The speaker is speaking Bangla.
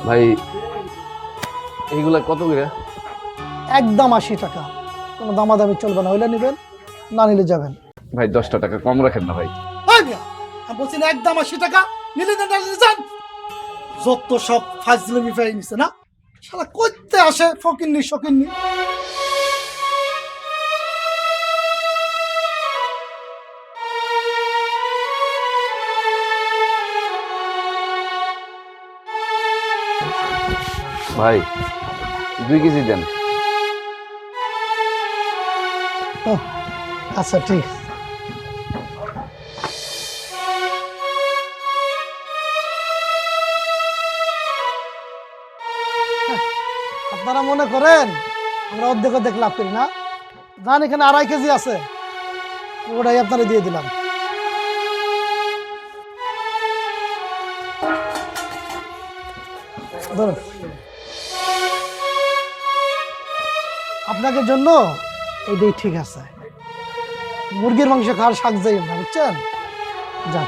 ভাই এইগুলা কত করে? একদম 80 টাকা, কোনো দামাদামি চলবে না, হইলে নেবেন, না নিলে যাবেন। ভাই 10টা টাকা কম রাখেন না ভাই। এই মিয়া, আমি বলছি না একদম 80 টাকা, নিলে না নিলে যান। যত সব ফাজলামি পাই নিছে না, শালা করতে আসে ফকিন্নি শকিন্নি। ভাই 2 কেজি দেন। আচ্ছা ঠিক আছে। আপনারা মনে করেন আমরা অর্ধেক অর্ধেক লাভ করি না? জান এখানে 2.5 কেজি আছে, ওটাই আপনারা দিয়ে দিলাম। ধরুন, আপনাদের জন্য এটাই ঠিক আছে। মুরগির মাংস খাওয়ার শাক যাই না, বুঝছেন? যান।